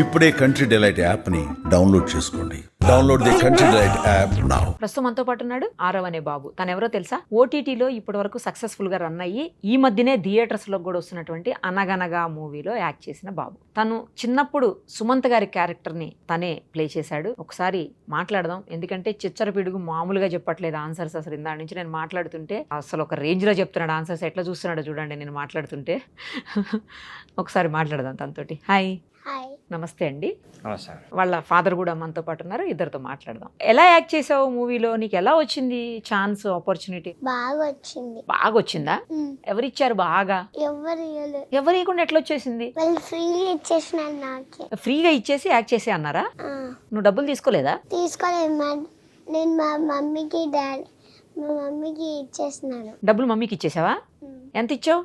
ఇప్పుడే country delight app ని download చేసుకోండి. Download the country delight app now. ప్రస్తుతం మనతో పాటు ఉన్నాడు ఆరవ్ అనే బాబు. తను ఎవరో తెలుసా? ఓటీటీలో ఇప్పటి వరకు సక్సెస్ఫుల్ గా రన్ అయ్యి ఈ మధ్యనే థియేటర్స్ లో కూడా వస్తున్నటువంటి అనగనగా మూవీలో యాక్ట్ చేసిన బాబు. తను చిన్నప్పుడు సుమంత్ గారి క్యారెక్టర్ ని తనే ప్లే చేశాడు. ఒకసారి మాట్లాడదాం, ఎందుకంటే చిచ్చర పిడుగు మామూలుగా చెప్పట్లేదు ఆన్సర్స్. అసలు ఇందా నుంచి నేను మాట్లాడుతుంటే అసలు ఒక రేంజ్ లో చెప్తున్నాడు ఆన్సర్స్. ఎట్లా చూస్తున్నాడో చూడండి నేను మాట్లాడుతుంటే. ఒకసారి మాట్లాడదాం తనతోటి. హాయ్. హాయ్. నమస్తే అండి. నమస్తే. వాళ్ళ ఫాదర్ కూడా మనతో పాటు ఉన్నారు. ఇద్దరితో మాట్లాడదాం. ఎలా యాక్ట్ చేసావు మూవీలో? నీకు ఎలా వచ్చింది ఛాన్స్, ఆపర్చునిటీ? బాగా వచ్చింది. బాగా వచ్చిందా? ఎవరిచ్చారు బాగా? ఎవరు ఇవ్వలేదు. ఎవరు ఇవ్వకుండా ఎట్లా వచ్చేసింది? వాళ్ళు ఫ్రీగా ఇచ్చేసినారు నాకే. ఫ్రీగా ఇచ్చేసి యాక్ట్ చేసే అన్నారా? నువ్వు డబ్బులు తీసుకోలేదా? తీసుకోలేదు. నేను మా మమ్మీకి ఇచ్చేసినాను. డబ్బులు మమ్మీకి ఇచ్చేసావా? ఎంత ఇచ్చావు?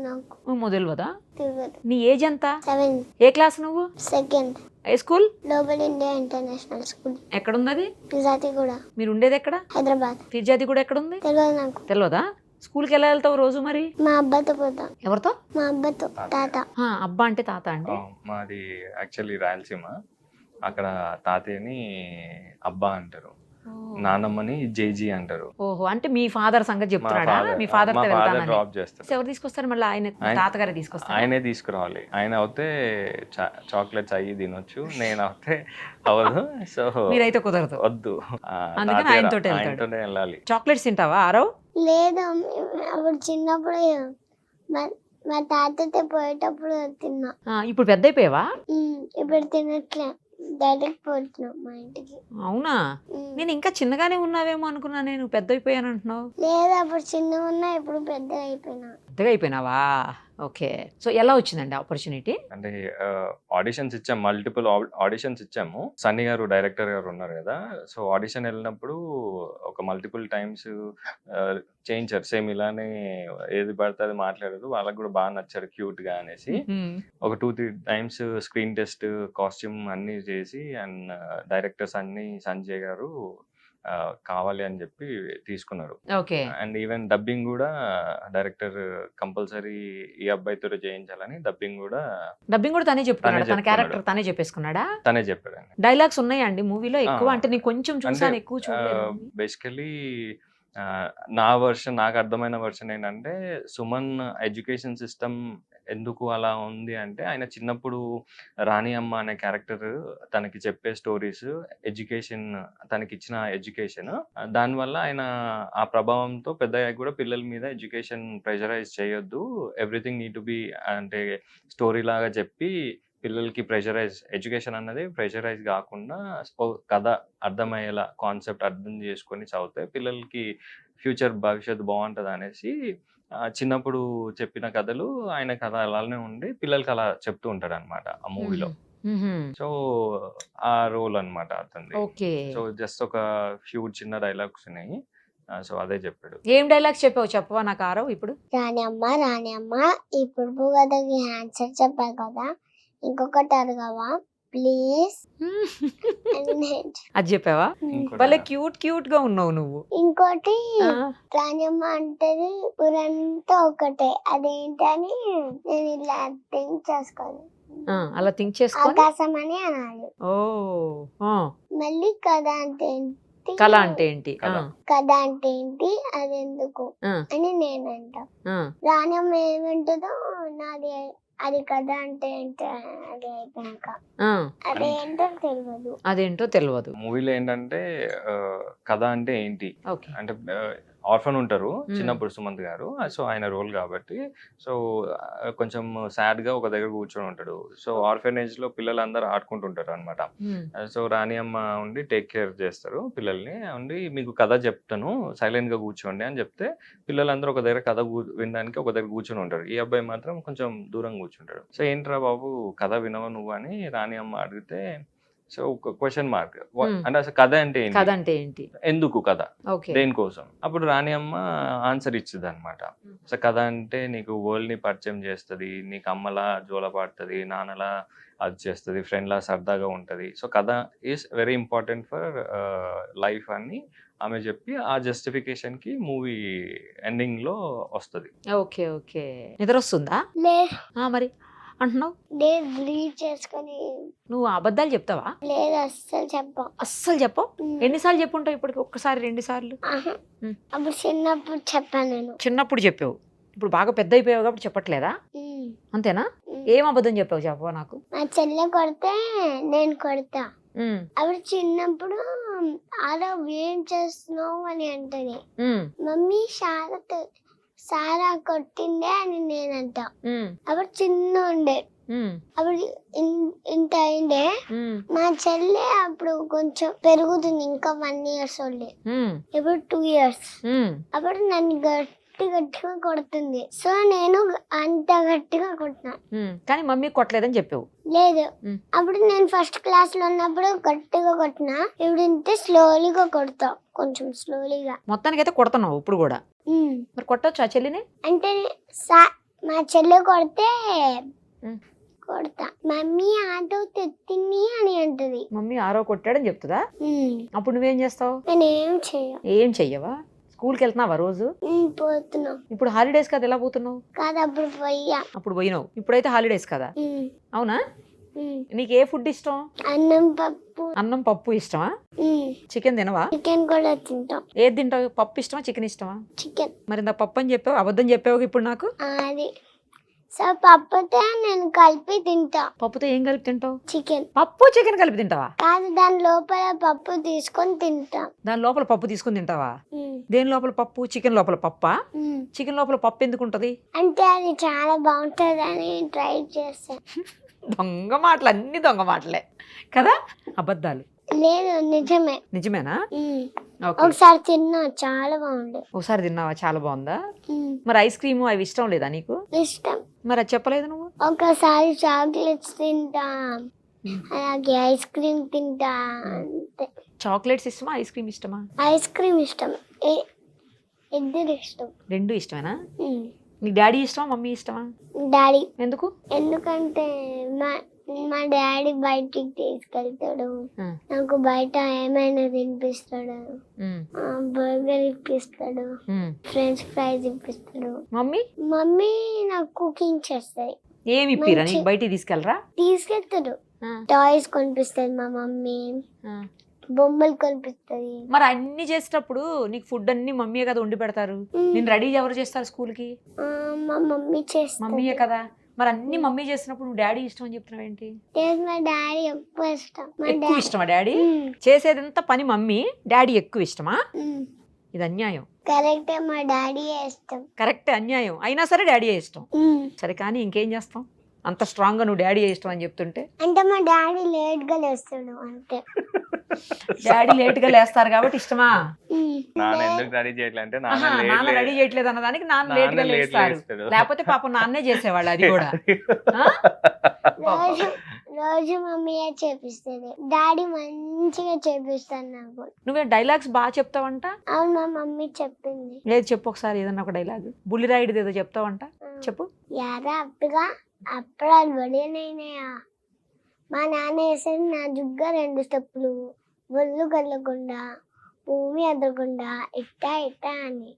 నాకు మొదలువదా? తెలియదు. నీ ఏజ్ ఎంత? 7 ఏ క్లాస్ నువ్వు? సెకండ్. ఏ school? Global India international school. ఎక్కడుంది అది? పిజాతి కూడా. మీరు ఉండేది ఎక్కడ? హైదరాబాద్. ఫిర్జాది కూడా ఎక్కడుంది? తెలియదు నాకు. తెలియదా? స్కూల్కి ఎలా వెళ్తావు రోజు మరి? మా అబ్బాతో పోతా. ఎవరితో? మా అబ్బాతో. తాత. అబ్బా అంటే తాత అండి. మాది యాక్చువల్లీ రాయలసీమ. అక్కడ తాతయ్యని అబ్బా అంటారు, నానమ్మని జేజీ అంటారు. ఓహో, అంటే మీ ఫాదర్ సంగతి చెప్తున్నాడా? మీ ఫాదర్ డ్రాప్ చేస్తారు. ఎవరు తీసుకొస్తారు మళ్ళీ? ఆయన తాతగారే తీసుకొస్తారు. ఆయనే తీసుకురావాలి. ఆయన అవుతే చాక్లెట్స్ అయ్యి తినొచ్చు, నేను అవుతే అవ్వదు. సో మీరైతే కుదరదు, వద్దు. అందుకని ఆయనతోనే వెళ్ళాలి. చాక్లెట్స్ తింటావా ఆరవ్? లేదు, అప్పుడు చిన్నప్పుడు మా తాతతో పోయేటప్పుడు తిన్నా. ఇప్పుడు పెద్ద అయిపోయావా? ఇప్పుడు తినట్లే, డైరెక్ట్ పోతున్నాం మా ఇంటికి. అవునా? నేను ఇంకా చిన్నగానే ఉన్నావేమో అనుకున్నా. నేను పెద్ద అయిపోయాను అంటున్నావు. లేదు, అప్పుడు చిన్నగా ఉన్నా, ఇప్పుడు పెద్దగా అయిపోయినా. పెద్దగా అయిపోయినావా? ఓకే. సో ఎలా వచ్చిందండి ఆపర్చునిటీ? అంటే ఆడిషన్స్ ఇచ్చాము, మల్టిపుల్ ఆడిషన్స్ ఇచ్చాము. సన్నీ గారు డైరెక్టర్ గారు ఉన్నారు కదా, సో ఆడిషన్ వెళ్ళినప్పుడు ఒక మల్టిపుల్ టైమ్స్ చేయించారు. సేమ్ ఇలానే ఏది పడితే అది మాట్లాడారు. వాళ్ళకి కూడా బాగా నచ్చారు క్యూట్ గా అనేసి. ఒక 2-3 టైమ్స్ స్క్రీన్ టెస్ట్, కాస్ట్యూమ్ అన్ని చేసి, అండ్ డైరెక్టర్స్ అన్ని సంజయ్ గారు కావాలి అని చెప్పి తీసుకున్నారు. అండ్ ఈవెన్ డబ్బింగ్ కూడా డైరెక్టర్ కంపల్సరీ ఈ అబ్బాయితో చేయించాలని డబ్బింగ్ కూడా తనే చెప్పుకున్నాడు. తన క్యారెక్టర్ తనే చెప్పేసుకున్నాడా? తనే చెప్పాడు. డైలాగ్స్ ఉన్నాయా అండి మూవీలో ఎక్కువ? అంటే నేను కొంచెం చూసాను, ఎక్కువ చూడలేదు. బేసికలీ నాకు అర్థమైన వర్షన్ ఏంటంటే, సుమన్ ఎడ్యుకేషన్ సిస్టమ్ ఎందుకు అలా ఉంది అంటే, ఆయన చిన్నప్పుడు రాణి అమ్మ అనే క్యారెక్టర్ తనకి చెప్పే స్టోరీస్, ఎడ్యుకేషన్, తనకి ఇచ్చిన ఎడ్యుకేషన్, దానివల్ల ఆయన ఆ ప్రభావంతో పెద్దయ్యాక కూడా పిల్లల మీద ఎడ్యుకేషన్ ప్రెషరైజ్ చేయొద్దు, ఎవ్రీథింగ్ నీడ్ టు బి అంటే స్టోరీ లాగా చెప్పి పిల్లలకి ఎడ్యుకేషన్ అన్నది ప్రెషరైజ్ కాకుండా కథ అర్థమయ్యేలా కాన్సెప్ట్ అర్థం చేసుకొని చదివితే పిల్లలకి ఫ్యూచర్ భవిష్యత్తు బాగుంటుంది అనేసి చిన్నప్పుడు చెప్పిన కథలు ఆయన కథ అలానే ఉండి పిల్లలకి అలా చెప్తూ ఉంటాడు అనమాట ఆ మూవీలో. సో ఆ రోల్ అనమాట అతనిది. సో జస్ట్ ఒక ఫ్యూ చిన్న డైలాగ్స్ ఉన్నాయి, సో అదే చెప్పాడు. ఏం డైలాగ్స్ చెప్పావు? చెప్పవా నాకు ఆరవ్ ఇప్పుడు? రాణి అమ్మ ఇప్పుడు కథకి ఆన్సర్ చెప్పా కదా, ఇంకొకటి అడగవా ప్లీజ్? అది చెప్పావా? భలే క్యూట్ గా ఉన్నావు నువ్వు. ఇంకోటి, రాణియమ్మ అంటది ఊరంతా ఒకటే, అదేంటని నేను ఇలా థింక్ చేసుకోవాలి. అలా థింక్ చేసుకో. ఆకాశం అని అనాలి. మళ్ళీ కథ అంటే ఏంటి, కళ అంటే ఏంటి, కథ అంటే ఏంటి, అది ఎందుకు అని నేనంట. రాణియమ్మ ఏమంటుందో నాది అది కథ అంటే ఏంటో అది అయిపోయాక అదేంటో తెలియదు. మూవీలో ఏంటంటే కథ అంటే ఏంటి అంటే, ఆర్ఫన్ ఉంటారు చిన్నప్పుడు సుమంత్ గారు, సో ఆయన రోల్ కాబట్టి, సో కొంచెం సాడ్ గా ఒక దగ్గర కూర్చొని ఉంటాడు. సో ఆర్ఫనేజ్ లో పిల్లలందరూ ఆడుకుంటుంటారు అనమాట. సో రాణి అమ్మ ఉండి టేక్ కేర్ చేస్తారు పిల్లల్ని, ఉండి మీకు కథ చెప్తాను సైలెంట్ గా కూర్చోండి అని చెప్తే పిల్లలందరూ ఒక దగ్గర కథ వినడానికి ఒక దగ్గర కూర్చొని ఉంటారు. ఈ అబ్బాయి మాత్రం కొంచెం దూరం కూర్చుంటాడు. సో ఏంట్రా బాబు కథ వినవా నువ్వు అని రాణి అమ్మ అడిగితే, సో క్వశ్చన్ మార్క్ అంటే అసలు కథ అంటే ఏంటి, ఎందుకు కథ, దేనికోసం? అప్పుడు రాణి అమ్మ ఆన్సర్ ఇచ్చింది అనమాట. సో కథ అంటే నీకు వరల్డ్ ని పరిచయం చేస్తుంది, నీకు అమ్మలా జోల పాడుతుంది, నాన్నలా అది చేస్తుంది, ఫ్రెండ్ లా సరదాగా ఉంటది. సో కథ is very important for life అని ఆమె చెప్పి, ఆ జస్టిఫికేషన్ కి మూవీ ఎండింగ్ లో వస్తుంది. ఓకే. నిద్ర వస్తుందా మరి? అంటున్నావు? లేదు రీడ్ చేసుకొని. నువ్వు అబద్ధాలు చెప్తావా? లేదు అస్సలు చెప్పం. అస్సలు చెప్పవు? ఎన్నిసార్లు చెప్పుంటావు ఇప్పటికి? ఒక్కసారి 2 సార్లు? ఆహా. అప్పుడు చిన్నప్పుడు చెప్పాను నేను. చిన్నప్పుడు చెప్పావు, ఇప్పుడు బాగా పెద్ద అయిపోయావు కాబట్టి చెప్పట్లేదా? అంతేనా? ఏం అబద్ధం చెప్పావు చెప్పవా నాకు? మా చెల్లె కొడితే నేను కొడతా. అప్పుడు చిన్నప్పుడు ఆరో ఏం చేస్తున్నావు అని అంటది. మమ్మీ సారా కొట్టిందే అని నేనంట. అప్పుడు చిన్న ఉండే, అప్పుడు ఇంత అయిందే. మా చెల్లె అప్పుడు కొంచెం పెరుగుతుంది, ఇంకా 1 years ఓల్డ్. ఇప్పుడు 2 years. అప్పుడు నన్ను గట్టిగా కొడుతుంది. సో నేను అంత గట్టిగా కొట్టినా. కానీ మమ్మీ కొట్టలేదని చెప్పావు? లేదు, అప్పుడు నేను ఫస్ట్ క్లాస్ లో ఉన్నప్పుడు గట్టిగా కొట్టినా. ఇప్పుడు ఇంతే స్లోలీగా కొడతా, కొంచెం స్లోలీగా. మొత్తానికి అయితే కొడుతున్నావు ఇప్పుడు కూడా? మరి కొట్టొచ్చు ఆ చెల్లిని? అంటే మా చెల్లె కొడితే కొడతా. మమ్మీ ఆటో తెత్తింది అని అంటది. మమ్మీ ఆరో కొట్టాడని చెప్తుందా? అప్పుడు నువ్వేం చేస్తావు? నేను ఏం చెయ్యవా? స్కూల్కి వెళ్తున్నావా రోజు? పోతున్నా. ఇప్పుడు హాలిడేస్ కదా, ఎలా పోతున్నావు? కాదు, అప్పుడు పోయినావు. ఇప్పుడైతే హాలిడేస్ కదా? అవునా? నీకు ఏ ఫుడ్ ఇష్టం? అన్నం పప్పు ఇష్టమా? చికెన్ తినవా? చికెన్ కూడా తింటాం. ఏది తింటావు? పప్పు ఇష్టమా చికెన్ ఇష్టమా? చికెన్. మరి నా పప్పు అని చెప్పావు, అబద్ధం చెప్పావు ఇప్పుడు నాకు. అది సో పప్పుతో నేను కలిపి తింటా. పప్పుతో ఏం కలిపి తింటావు? చికెన్. పప్పు చికెన్ కలిపి తింటావా? కాదు, దాని లోపల పప్పు తీసుకొని తింటా. దాని లోపల పప్పు తీసుకొని తింటావా? దేని లోపల పప్పు? చికెన్ లోపల పప్పా? చికెన్ లోపల పప్పు ఎందుకు ఉంటది? అంటే అది చాలా బాగుంటది అని ట్రై చేస్తా. దొంగ మాటలు, అన్ని దొంగ మాటలే కదా, అబద్ధాలు. లేదు, నిజమే. నిజమేనా? ఒకసారి తిన్నా, చాలా బాగుంది. ఒకసారి తిన్నావా? చాలా బాగుందా? మరి ఐస్ క్రీమ్ అవి ఇష్టం లేదా నీకు? ఇష్టం. మరి అది చెప్పలేదు నువ్వు. ఒకసారి చాక్లెట్స్ తింటా, అలాగే ఐస్ క్రీమ్ తింటా, అంతే. చాక్లెట్స్ ఇష్టమా, ఐస్ క్రీమ్ ఇష్టమా? ఐస్ క్రీమ్ ఇష్టం, ఇద్దరు ఇష్టం. 2 ఇష్టమేనా? నీ డాడీ ఇష్టమా, మమ్మీ ఇష్టమా? డాడీ. ఎందుకు? ఎందుకంటే మా డాడీ బయటికి తీసుకెళ్తాడు, నాకు బయట ఏమైనా తినిపిస్తాడు. బర్గర్ ఇప్పిస్తాడు, ఫ్రెంచ్ ఫ్రైస్ ఇప్పిస్తాడు. మమ్మీ నాకు కుకింగ్ చేస్తాయి. ఏమి ఇప్పిరా నీకు? బయటికి తీసుకెళ్తాడు. టాయ్స్ కొనిపిస్తుంది మా మమ్మీ, బొమ్మలు కొనిపిస్తుంది. మరి అన్ని చేసేటప్పుడు నీకు ఫుడ్ అన్ని మమ్మీయే కదా వండి పెడతారు. నేను రెడీ ఎవరు చేస్తారు స్కూల్ కి? మా మమ్మీ చేస్తుంది. మమ్మీయే కదా. మరి అన్ని మమ్మీ చేసినప్పుడు నువ్వు డాడీ ఇష్టం అని చెప్తున్నావు ఏంటి? మా డాడీ ఎక్కువ ఇష్టమా? డాడీ చేసేదంతా పని మమ్మీ, డాడీ ఎక్కువ ఇష్టమా? ఇది అన్యాయం. కరెక్టే, మా డాడీ ఇష్టం. కరెక్టే, అన్యాయం అయినా సరే డాడీ ఇష్టం. సరే, కానీ ఇంకేం చేస్తాం? అంత స్ట్రాంగ్ గా నువ్వు డాడీ ఇష్టం అని చెప్తుంటే. అంటే మా డాడీ లేట్ గా లేస్తాడు అంతే. డాడీ లేట్ గా లేస్తారు కాబట్టి ఇష్టమా? నాన్న ఎందుకు రెడీ చేయట్లేదు అంటే నాన్న రెడీ చేయట్లేదు అన్నదానికి నాన్న లేట్ గా లేస్తారు. లేకపోతే పాపం నాన్నే చేసేవాళ్ళు అది కూడా. రోజు మమ్మీయే చేపిస్తుంది, డాడీ మంచిగా చేపిస్తాను నాకు. నువ్వే డైలాగ్స్ బాగా చెప్తావంట. అవును, మా మమ్మీ చెప్పింది. లేదు, చెప్పు ఒకసారి ఏదన్నా ఒక డైలాగ్. బుల్లిరాయుడు ఏదో చెప్తావంట, చెప్పు. యారా అప్పుగా అప్పుడాలు బడినైనాయా, మా నాన్న వేసాడు నా జుగ్గా 2 స్టెప్పులు, ఒళ్ళు కదలకుండా భూమి అదలకుండా ఇట్టా అని.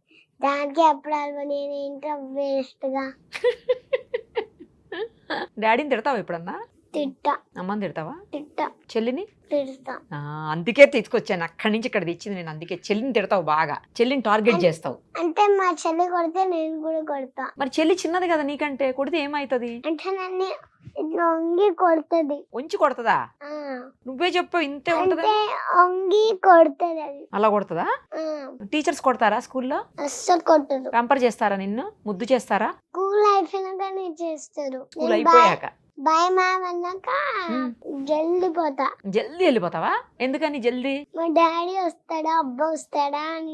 దానికి అప్పుడాలు బడిన ఏంటో వేస్ట్ గా. డాడీని తిడతావా ఎప్పుడన్నా? తిట్టా. అమ్మని తిడతావా? తిట్టా. చెల్లిని తిడతా. అందుకే తీసుకొచ్చాను అక్కడి నుంచి ఇక్కడ తెచ్చింది నేను. అందుకే చెల్లిని తిడతావు బాగా, చెల్లిని టార్గెట్ చేస్తావు. అంటే మా చెల్లి కొడితే నేను కూడా కొడతా. మరి చెల్లి చిన్నది కదా నీకంటే, కొడితే ఏమైతుంది? అంటే నన్ను ఇట్లా వంగి కొడుతుంది. వంచి కొడుతుందా? నువ్వే చెప్పావు ఇంతే ఉంటది. వంగి కొడుతుంది అది. అలా కొడుతుందా? టీచర్స్ కొడతారా స్కూల్లో? అస్సలు కొట్టరు. కంపేర్ చేస్తారా నిన్ను? ముద్దు చేస్తారా? స్కూల్ అయిపోయినాకనే చేస్తారు. స్కూల్ అయిపోయాక బాయ్ మ్యామ్ అన్నాక జల్దీ వెళ్ళిపోతావా? ఎందుకని జల్దీ? మా డాడీ వస్తాడా అబ్బా వస్తాడా అని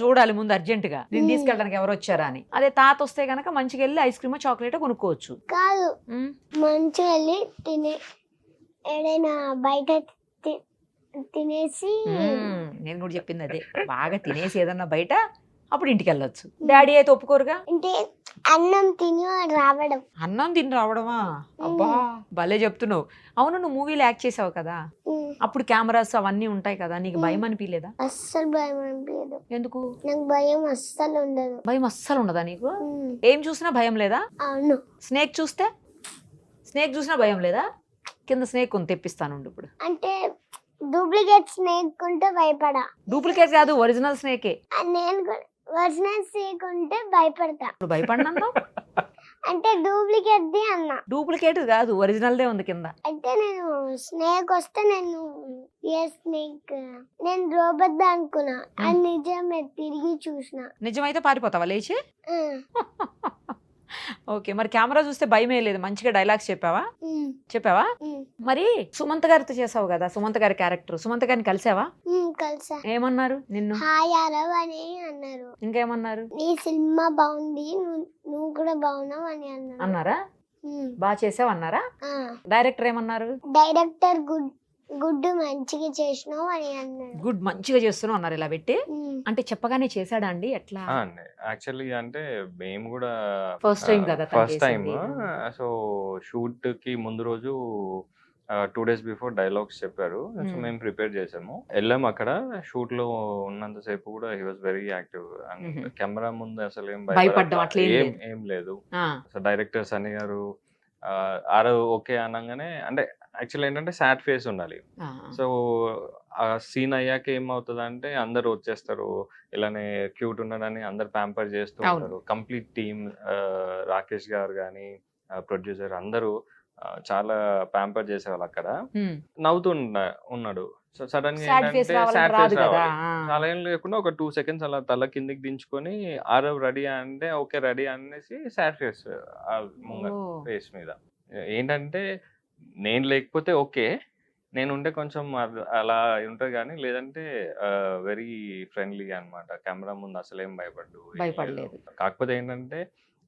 చూడాలి ముందు అర్జెంట్ గా. నేను తీసుకెళ్ళడానికి ఎవరు వచ్చారా అని. అదే తాత వస్తే గనక మంచిగా వెళ్ళి ఐస్ క్రీమ్ చాక్లెట్ కొనుక్కోవచ్చు. కాదు, మంచిగా వెళ్ళి ఏదైనా బయట తినేసి. నేను కూడా చెప్పింది అదే, బాగా తినేసి ఏదన్నా బయట, అప్పుడు ఇంటికి వెళ్ళొచ్చు. డాడీ అయితే ఒప్పుకోరుగా. అంటే అన్నం తిని రావడం. అన్నం తిని రావడమా? అబ్బా భలే చెప్తున్నావు. అవును, నువ్వు మూవీలో యాక్ట్ చేసావు కదా, అప్పుడు కెమెరాస్ అవన్నీ ఉంటాయి కదా, నీకు భయం అనిపించలేదా? అస్సలు భయం అనిపించలేదు. ఎందుకు? నాకు భయం అస్సలు ఉండదు. భయం అస్సలు ఉండదా నీకు? ఏం చూసినా భయం లేదా? అవును. స్నేక్ చూస్తే స్నేక్ చూసినా భయం లేదా? కింద స్నేక్ ఉంది, తెప్పిస్తాను ఇప్పుడు. అంటే డూప్లికేట్ స్నేక్ ఉంటే భయపడా. డూప్లికేట్ కాదు, ఒరిజినల్ స్నేకే. నేను ఒరిజినల్ స్నేక్ ఉంటే భయపడతా. ఇప్పుడు భయపడినా అంటే డూప్లికేట్ ది అన్నా. డూప్లికేట్ కాదు, ఒరిజినల్దే ఉంది కింద. అంటే నేను స్నేక్ వస్తే నేను ఏ స్నేక్ నేను రోబోట్ అనుకున్నా, అది నిజమే తిరిగి చూసిన. నిజమైతే పారిపోతావా లేచి? ఓకే, మరి కెమెరా చూస్తే భయమే లేదు, మంచిగా డైలాగ్స్ చెప్పావా? మరి సుమంత్ గారితో చేసావు కదా, సుమంత్ గారి క్యారెక్టర్, సుమంత్ గారిని కలిసావా? కలిసా. ఏమన్నారు నిన్ను? హాయ్ అరవ్ అని అన్నారు. ఇంకేమన్నారు? నీ సినిమా బాగుంది, నువ్వు కూడా బాగున్నావు అని అన్నారా? బాగా చేసావు అన్నారా? డైరెక్టర్ ఏమన్నారు? డైరెక్టర్ గుడ్ మంచిగా చేసినావు అని అన్నాడు. గుడ్ మంచిగా చేస్తున్నావు అన్నారు ఇలా పెట్టి. అంటే చెప్పగానే చేశాడా అండి? ఎట్లా? యాక్చువల్లీ అంటే మేము కూడా ఫస్ట్ టైం కదా, ఫస్ట్ టైం. సో షూట్ కి ముందు రోజు 2 days బిఫోర్ డైలాగ్స్ చెప్పారు. సో మేము ప్రిపేర్ చేసాము, వెళ్ళాము. అక్కడ షూట్ లో ఉన్నంతసేపు కూడా he was very active. Camera ముందు అసలు ఏం లేదు. సో డైరెక్టర్ సన్నీ గారు ఆరో ఓకే అనగానే, అంటే యాక్చువల్ ఏంటంటే సాడ్ ఫేస్ ఉండాలి. సో ఆ సీన్ అయ్యాక ఏమవుతుంది అంటే అందరు వచ్చేస్తారు, ఇలానే క్యూట్ ఉన్నాడని అందరు ప్యాంపర్ చేస్తూ ఉంటారు. కంప్లీట్ టీమ్, రాకేష్ గారు కానీ ప్రొడ్యూసర్ అందరూ చాలా ప్యాంపర్ చేసేవాళ్ళు. అక్కడ నవ్వుతూ ఉన్నాడు. సో సడన్ గా ఏంటంటే సాడ్ ఫేస్ రావాలి. అలా ఏం లేకుండా ఒక 2 seconds అలా తల కిందికి దించుకొని ఆరవ్ రెడీ అంటే ఓకే రెడీ అనేసి సాడ్ ఫేస్ ఫేస్ మీద. ఏంటంటే నేను లేకపోతే ఓకే, నేను ఉంటే కొంచెం అలా ఉంటుంది కానీ, లేదంటే వెరీ ఫ్రెండ్లీ అన్నమాట. కెమెరా ముందు అసలు ఏం భయపడలేదు. కాకపోతే ఏంటంటే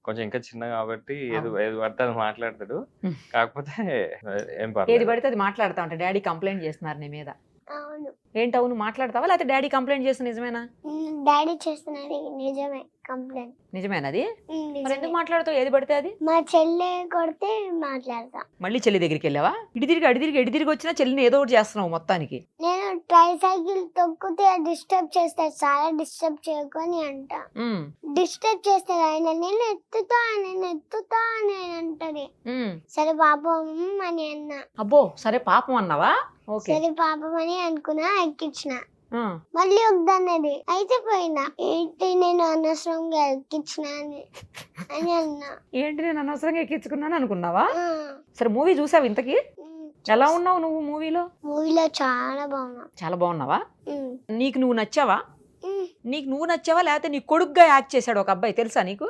కొంచెం ఇంకా చిన్న కాబట్టి ఏది పడితే అది మాట్లాడతాడు. కాకపోతే ఏం పర్లేదు, ఏది పడితే అది మాట్లాడతా ఉంటా. డాడీ కంప్లైంట్ చేస్తున్నారు నీ మీద. అవును. ఏంటవును మాట్లాడతావా, లేకపోతే డాడీ కంప్లైంట్ చేస్తే నిజమేనా? డాడీ చేస్తున్నది నిజమే కంప్లైంట్. నిజమేనది? మరి ఎందుకు మాట్లాడుతావు ఏది పడితే అది? మా చెల్లె కొడితే మాట్లాడతా. మళ్ళీ చెల్లి దగ్గరికి వెళ్ళావా? ఇడి తిరిగి వచ్చినా చెల్లిని ఏదో ఒకటి చేస్తున్నావు మొత్తానికి. నేను ట్రైసైకిల్ తొక్కితే డిస్టర్బ్ చేస్తాడు, చాలా డిస్టర్బ్ చేయకొని అంట. డిస్టర్బ్ చేస్తాడు ఆయన. నేను ఎత్తుతా అని అంటది. సరే పాపం అని అన్నా. అబ్బో సరే పాపం అన్నావా? సరే పాపం అని అనుకున్నా, ఎక్కించిన. మళ్ళీ వద్దన్నది, అయితే పోయినా. ఏంటి నేను అనవసరంగా ఎక్కించిన అని అన్నా. ఏంటి నేను అనవసరంగా ఎక్కించుకున్నాను అనుకున్నావా? సరే మూవీ చూసావు ఇంతకి? ఎలా ఉన్నావు నువ్వు మూవీలో? మూవీలో చాలా బాగున్నా. చాలా బాగున్నావా? నీకు నువ్వు నచ్చావా? లేకపోతే నీ కొడుకుగా యాక్ట్ చేశాడు ఒక అబ్బాయి, తెలుసా నీకు?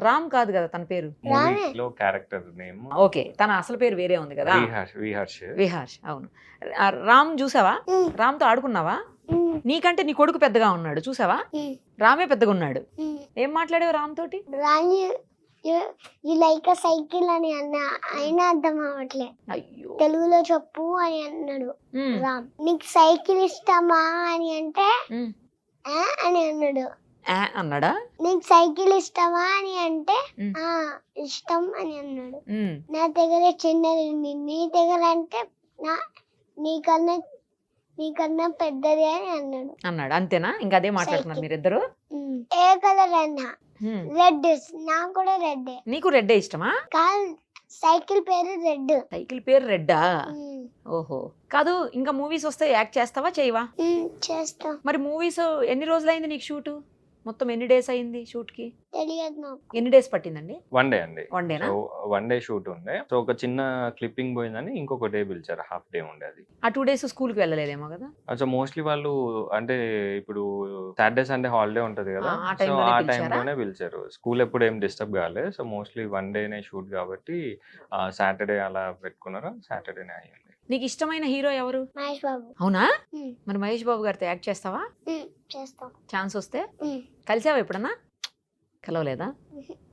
రామ్ కాదు కదా తన పేరు, క్యారెక్టర్ నేమ్. ఓకే, తన అసలు పేరు వేరే ఉంది కదా, విహార్ష్. అవును. రామ్ చూసావా? రామ్ తో ఆడుకున్నావా? నీకంటే నీ కొడుకు పెద్దగా ఉన్నాడు, చూసావా? రామే పెద్దగా ఉన్నాడు. ఏం మాట్లాడేవు రామ్ తోటి? సైకిల్ అని అన్నా, అయినా అర్థం అవ్వట్లే. అయ్యో, తెలుగులో చెప్పు అని అన్నాడు రామ్. నీకు సైకిల్ ఇష్టమా అని అంటే అని అన్నాడు. అన్నాడా? నీకు సైకిల్ ఇష్టమా అని అంటే ఇష్టం అని అన్నాడు. నా దగ్గర చిన్నది ఉంది, నీ దగ్గర అంటే నీకన్నా పెద్దది అని అన్నాడు. అంతేనా? ఇంకా అదే మాట్లాడుతున్నారు మీరిద్దరు? ఏ కలర్ అన్నా? రెడ్. నాకు కూడా రెడ్. నీకు రెడ్డే ఇష్టమా? కాదు, సైకిల్ పేరు రెడ్. సైకిల్ పేరు రెడ్డా? ఓహో. కాదు, ఇంకా మూవీస్ వస్తే యాక్ట్ చేస్తావా చేయవా? చేస్తా. మరి మూవీస్ ఎన్ని రోజులైంది నీకు షూట్? మొత్తం ఎన్ని డేస్ అయింది షూట్ కి? తెలియదు నాకు. ఎన్ని డేస్ పట్టిందండి? 1 day అండి. 1 day. 1 day షూట్ ఉండే. సో ఒక చిన్న క్లిప్పింగ్ పోయిందని ఇంకొక డే పిలిచారు, హాఫ్ డే ఉండేది. ఆ 2 days స్కూల్ కి వెళ్ళలేదేమో కదా? సో మోస్ట్లీ వాళ్ళు అంటే ఇప్పుడు సాటర్డే సండే హాలిడే ఉంటది కదా, సో ఆ టైంలోనే పిలిచారు. స్కూల్ ఎప్పుడు ఏం డిస్టర్బ్ కాలేదు. సో మోస్ట్లీ 1 dayనే షూట్ కాబట్టి సాటర్డే అలా పెట్టుకున్నారు, సాటర్డేనే అయ్యింది. నీకు ఇష్టమైన హీరో ఎవరు? మహేష్ బాబు. అవునా? మరి మహేష్ బాబు గారితో యాక్ట్ చేస్తావా? చేస్తాం. ఛాన్స్ వస్తే. కలిసావా ఎప్పుడన్నా? కలవలేదా?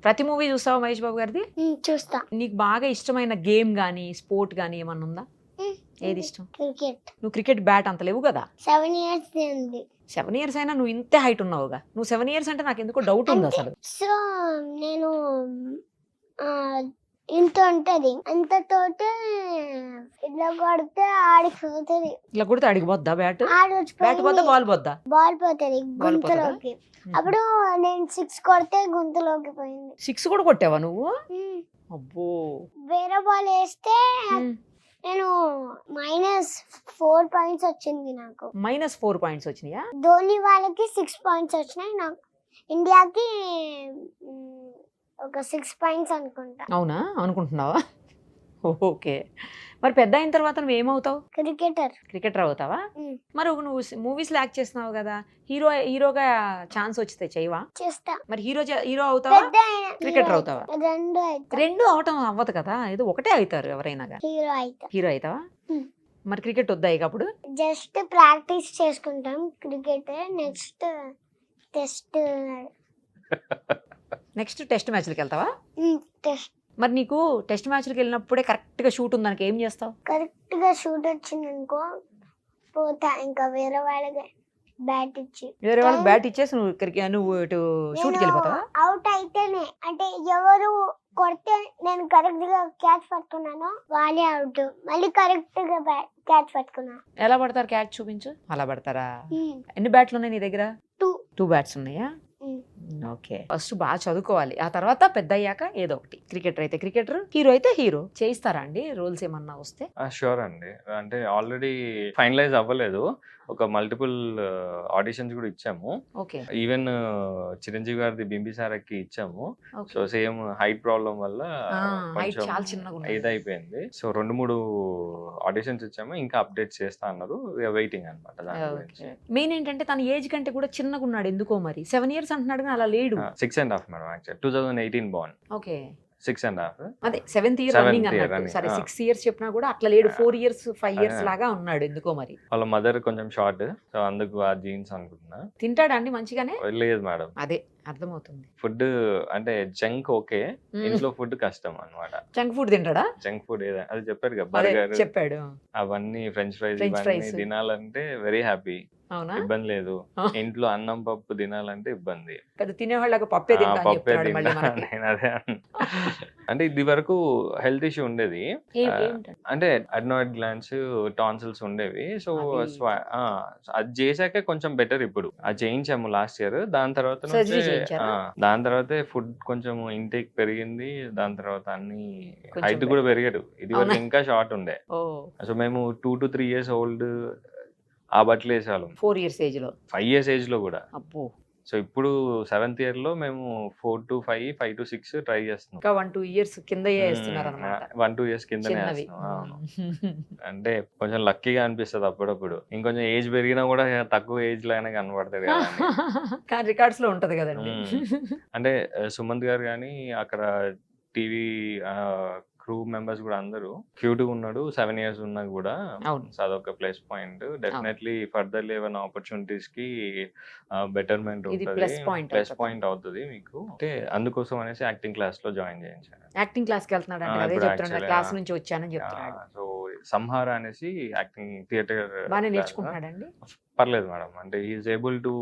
ప్రతి మూవీ చూస్తావా మహేష్ బాబు గారిది? చూస్తా. నీకు బాగా ఇష్టమైన గేమ్ గానీ స్పోర్ట్ గానీ ఏమన్నా ఉందా? ఏది ఇష్టం? క్రికెట్. నువ్వు క్రికెట్ బ్యాట్ అంత లేవు కదా? 7 years ఉంది. 7 years అయినా నువ్వు ఇంతే హైట్ ఉన్నావుగా. నువ్వు 7 years అంటే నాకు ఎందుకో డౌట్ ఉంది అసలు. సో నేను ఇంత ఉంటది అంత తోట ఇట్లా కొడితే ఆడిపోతుంది. ఇట్లా కొడితే అడిగిపోద్దా బ్యాట్? ఆడొచ్చు బ్యాట్ పోద్దా బాల్ పోద్దా? బాల్ పోతుంది బాల్ పోతుందా? గొంతులోకి. అప్పుడు నేను 6 కొడితే గొంతులోకి పోయింది. 6 కూడా కొట్టావా నువ్వు? అబ్బో. వేరే బాల్ వేస్తే ఉమ్. నేను -4 పాయింట్స్ వచ్చింది నాకు. -4 పాయింట్స్ వచ్చినాయా? ధోని వాళ్ళకి 6 పాయింట్స్ వచ్చినాయి, నాకు ఇండియాకి ఒక 6 పాయింట్స్ అనుకుంటా. అవునా అనుకుంటున్నావా? ఓకే. మరి పెద్ద అయిన తర్వాత నువ్వు ఏమవుతావు? క్రికెటర్ అవుతావా? మరి నువ్వు మూవీస్ లో యాక్ట్ చేస్తున్నావు కదా, హీరోగా ఛాన్స్ వచ్చితే చేయవా? చేస్తా. మరి హీరో అవుతావా, పెద్ద క్రికెటర్ అవుతావా? రెండు అవటం అవ్వదు కదా, ఏదో ఒకటే అవుతారు ఎవరైనా కానీ. హీరో అవుతావా? మరి క్రికెట్ వద్దా ఇక అప్పుడు? జస్ట్ ప్రాక్టీస్ చేసుకుంటాం క్రికెట్. నెక్స్ట్ టెస్ట్ మ్యాచ్లకి వెళ్తావా? టెస్ట్. మరి నీకు టెస్ట్ మ్యాచ్లకి వెళ్ళినప్పుడే కరెక్ట్ గా షూట్ ఉందానికి ఏం చేస్తావు? కరెక్ట్ గా షూట్ వచ్చింది అనుకో పోతా, ఇంకా వేరే వాళ్ళకి బ్యాట్ ఇచ్చి. వేరే వాళ్ళకి బ్యాట్ ఇచ్చేసి నువ్వు ఇటు షూట్కి వెళ్ళిపోతావా? అవుట్ అయితేనే, అంటే ఎవరు కొడితే నేను కరెక్ట్ గా క్యాచ్ పట్టుకున్నాను వాళ్ళే అవుట్. మళ్ళీ కరెక్ట్ గా క్యాచ్ పట్టుకున్నా. ఎలా పడతారు క్యాచ్ చూపించు. అలా పడతారా? ఎన్ని బ్యాట్లు ఉన్నాయి నీ దగ్గర? 2 బ్యాట్స్ ఉన్నాయా? ఓకే. ఫస్ట్ బాగా చదువుకోవాలి, ఆ తర్వాత పెద్ద అయ్యాక ఏదో ఒకటి. క్రికెటర్ అయితే క్రికెటర్, హీరో అయితే హీరో. చేయిస్తారా అండి రోల్స్ ఏమన్నా వస్తే? షూర్ అండి. అంటే ఆల్రెడీ ఫైనలైజ్ అవ్వలేదు, ఒక మల్టిపుల్ ఆడిషన్స్ కూడా ఇచ్చాము. ఓకే. ఈవెన్ చిరంజీవి గారిది బింబిసారకి ఇచ్చాము. Okay. So same height problem వల్ల హైట్ కొంచెం చాలా చిన్నగా ఉన్నది. ఇదైపోయింది. సో 2-3 ఆడిషన్స్ ఇచ్చాము, ఇంకా అప్డేట్ చేస్తా అన్నారు. వెయిటింగ్ అనమాట దాని గురించి. మెయిన్ ఏంటంటే తన ఏజ్ కంటే కూడా చిన్నగా ఉన్నాడు ఎందుకో మరి. 7 years అంటున్నాడు కానీ అలా లేడు. 6.5 మేడం, యాక్చువల్ 2018 born. ఓకే. 6.5. అదే 7th year రన్నింగ్ అన్నట్టు. సరే 6 years చెప్పినా కూడా అట్లా లేడు. 4 years 5 years లాగా ఉన్నాడు ఎందుకో మరి. వాళ్ళ మదర్ కొంచెం షార్ట్, సో అందుకు ఆ జీన్స్ అనుకుంటున్నా. తింటాడా అండి మంచిగానే? లేదు మేడం, అదే అర్థమవుతుంది. ఫుడ్ అంటే జంక్ ఓకే, ఇంట్లో ఫుడ్ కష్టం అన్నమాట. జంక్ ఫుడ్ తింటాడా? జంక్ ఫుడ్ ఏదో అది చెప్పాడు కదా, అదే బర్గర్ చెప్పాడు. అవన్నీ ఫ్రెంచ్ ఫ్రైస్ French ఇవన్నీ fries. తినాలంటే వెరీ హ్యాపీ, అవునా? ఇబ్బంది లేదు. ఇంట్లో అన్నం పప్పు తినాలంటే ఇబ్బంది. పెద్ద తినేవాళ్ళకి పప్పే తింటా అని పప్పే చెప్తున్నాడు మళ్ళీ తింటా మనకి. నేను అదే అంటే ఇది వరకు హెల్త్ ఇష్యూ ఉండేది. ఏమిటండి? అంటే అడ్నాయిడ్ గ్లాండ్స్, టాన్సిల్స్ ఉండేవి. సో అది చేశాకే కొంచెం బెటర్. ఇప్పుడు అది చేయించాము లాస్ట్ ఇయర్. దాని తర్వాత Surgery చేయించారా? దాని తర్వాతే ఫుడ్ కొంచెం ఇంటేక్ పెరిగింది. దాని తర్వాత అన్ని కొంచెం హైట్ కూడా పెరిగాడు. ఇది వరకు అవునా? ఇంకా షార్ట్ ఉండే. ఓ. సో మేము 2 to 3 years ఓల్డ్ ఆ బట్టలు వేసేవాళ్ళం. 4 years ఏజ్ లో. 5 years ఏజ్ లో కూడా. అబ్బో. సో ఇప్పుడు 7th year లో మేము 4 to 5, 5 to 6 ట్రై చేస్తున్నాం. ఇంకా 1-2 years కింద వేస్తున్నారు అన్నమాట. 1-2 years కిందనే చిన్నవి. వేస్తున్నాం. అవును. అంటే కొంచెం లక్కీగా అనిపిస్తుంది అప్పుడప్పుడు. ఇంకొంచెం ఏజ్ పెరిగినా కూడా తక్కువ ఏజ్ లాగానే కనబడతాడు కదా అని. కానీ రికార్డ్స్ లో ఉంటది కదండి. అంటే సుమంత్ గారు కానీ అక్కడ టీవీ క్రూ మెంబర్స్ కూడా అందరూ క్యూట్ గా ఉన్నాడు. 7 years ఉన్నా కూడా. అవును. సో అదొక ప్లస్ పాయింట్. డెఫినెట్లీ ఫర్దర్లీ ఏమైనా ఆపర్చునిటీస్ కి బెటర్మెంట్ ఇది ఉంటుంది, ప్లస్ పాయింట్ అవుతుంది మీకు. అంటే అందుకోసం అనేసి యాక్టింగ్ క్లాస్ లో జాయిన్ చేయించాను. యాక్టింగ్ క్లాస్ కి వెళ్తున్నాడు అంటే అదే ఇప్పుడు చెప్తున్నాడు, actually, క్లాస్ నుంచి వచ్చానని చెప్తున్నాడు. సో సంహార అనేసి యాక్టింగ్ థియేటర్ బాగానే నేర్చుకుంటున్నాడండి. పర్లేదు మేడం. అంటే he is able to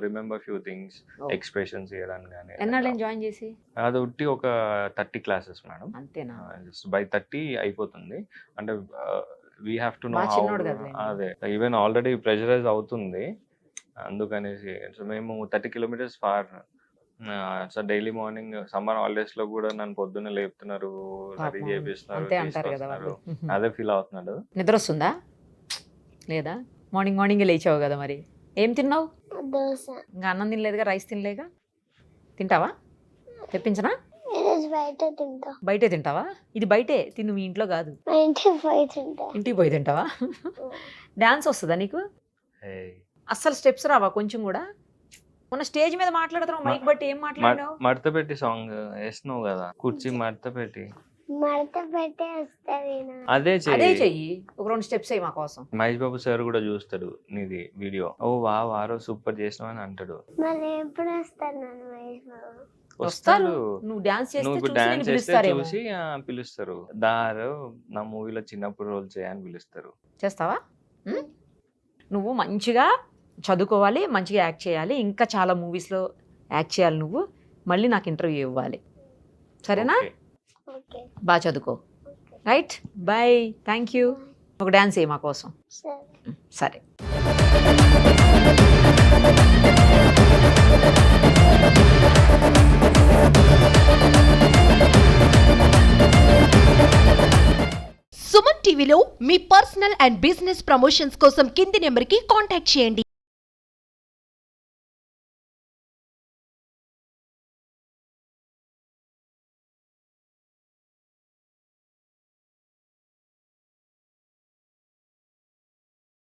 remember few things, Oh. Expressions చేయడానికి కానీ. ఎన్నాళ్ళని జాయిన్ చేసి? అది ఒట్టి ఒక 30 classes మేడం. అంతేనా? బై 30 అయిపోతుంది. అంటే వీ హ్యావ్ టు నో బాగా హౌ. చిన్నోడు కదండి. అదే ఈవెన్ ఆల్రెడీ ప్రెషరైజ్ అవుతుంది. అందుకనేసి సో మేము 30 kilometers far. So daily morning summer holidays లో కూడా నన్ను పొద్దున్నే లేపుతున్నారు, రెడీ పాపం. చేపిస్తున్నారు, అంతే అంటారు కదా తీసుకొస్తున్నారు. వాళ్ళు. అదే ఫీల్ అవుతున్నాడు. నిద్ర వస్తుందా లేదా? మార్నింగ్ లేచావు కదా మరి. ఏం తిన్నావు? దోశ. ఇంకా అన్నం తినలేదుగా, రైస్ తినలేగా. తింటావా? తెప్పించనా? ఈరోజు బయట తింటా. బయటే తింటావా? ఇది బయటే తిను, మీ ఇంట్లో కాదు. మా ఇంటికి పోయి తింటా. ఇంటికి పోయి తింటావా? డాన్స్ వస్తుందా నీకు? Hey. అస్సలు స్టెప్స్ రావా కొంచెం కూడా? మొన్న స్టేజ్ మీద మాట్లాడుతున్నావు, మైక్ బట్టి ఏం మాట్లాడినావు? మడత పెట్టి సాంగ్ వేస్తున్నావు కదా, కుర్చీ మడత పెట్టి. మడత పెట్టే వస్తుంది నాకు. అదే అదే చెయ్యి, ఒక 2 స్టెప్స్ అయ్యి మా కోసం. మహేష్ బాబు సార్ కూడా చూస్తాడు నీది వీడియో. ఓ వారో సూపర్ చేసినావు అని అంటాడు. మళ్ళీ ఎప్పుడు వస్తారు నన్ను మహేష్ బాబు? వస్తారు. నువ్వు డాన్స్ చేస్తే నువ్వు చూసి డాన్స్ నిన్ను చేస్తే పిలుస్తారేమో. చూసి పిలుస్తారు. దారు నా మూవీలో చిన్నప్పుడు రోల్ చేయని పిలుస్తారు. చేస్తావా? నువ్వు మంచిగా చదువుకోవాలి, మంచిగా యాక్ట్ చేయాలి, ఇంకా చాలా మూవీస్లో యాక్ట్ చేయాలి. నువ్వు మళ్ళీ నాకు ఇంటర్వ్యూ ఇవ్వాలి, సరేనా? Okay. ఓకే బాగా చదువుకో. Right, bye, thank you. ఒక డాన్స్ ఏ మా కోసం. సరే. సరే. సుమన్ టీవీలో మీ పర్సనల్ అండ్ బిజినెస్ ప్రమోషన్స్ కోసం కింది నెంబర్కి కాంటాక్ట్ చేయండి.